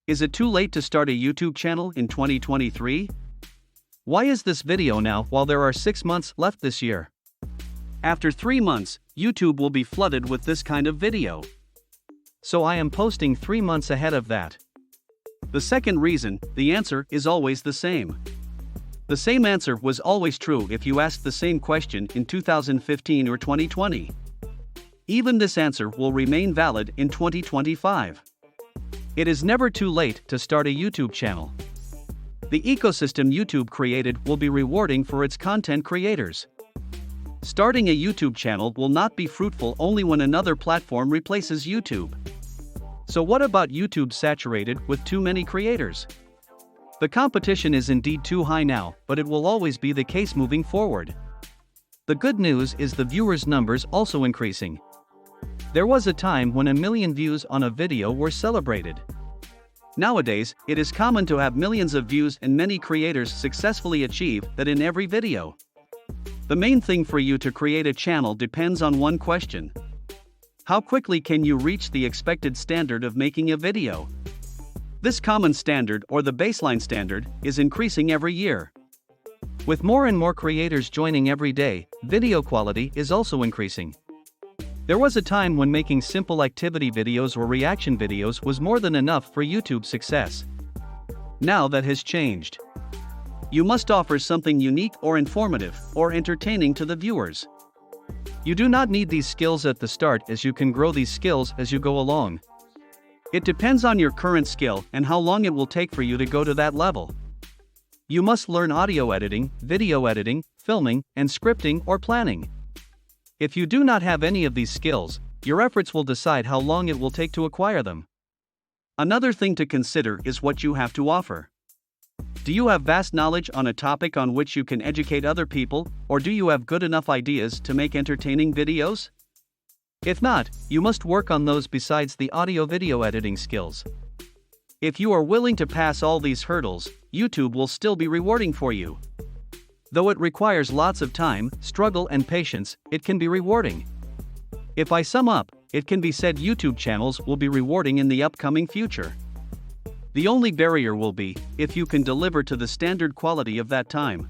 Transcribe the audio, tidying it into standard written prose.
Is it too late to start a YouTube channel in 2023? Why is this video now while there are 6 months left this year? After 3 months, YouTube will be flooded with this kind of video. So I am posting 3 months ahead of that. The second reason, the answer is always the same. The same answer was always true if you asked the same question in 2015 or 2020. Even this answer will remain valid in 2025. It is never too late to start a YouTube channel. The ecosystem YouTube created will be rewarding for its content creators. Starting a YouTube channel will not be fruitful only when another platform replaces YouTube. So what about YouTube saturated with too many creators? The competition is indeed too high now, but it will always be the case moving forward. The good news is the viewers' numbers also increasing. There was a time when 1 million views on a video were celebrated. Nowadays, it is common to have millions of views, and many creators successfully achieve that in every video. The main thing for you to create a channel depends on one question. How quickly can you reach the expected standard of making a video? This common standard, or the baseline standard, is increasing every year. With more and more creators joining every day, video quality is also increasing. There was a time when making simple activity videos or reaction videos was more than enough for YouTube success. Now that has changed. You must offer something unique or informative or entertaining to the viewers. You do not need these skills at the start, as you can grow these skills as you go along. It depends on your current skill and how long it will take for you to go to that level. You must learn audio editing, video editing, filming, and scripting or planning. If you do not have any of these skills, your efforts will decide how long it will take to acquire them. Another thing to consider is what you have to offer. Do you have vast knowledge on a topic on which you can educate other people, or do you have good enough ideas to make entertaining videos? If not, you must work on those besides the audio-video editing skills. If you are willing to pass all these hurdles, YouTube will still be rewarding for you. Though it requires lots of time, struggle, and patience, it can be rewarding. If I sum up, it can be said YouTube channels will be rewarding in the upcoming future. The only barrier will be if you can deliver to the standard quality of that time.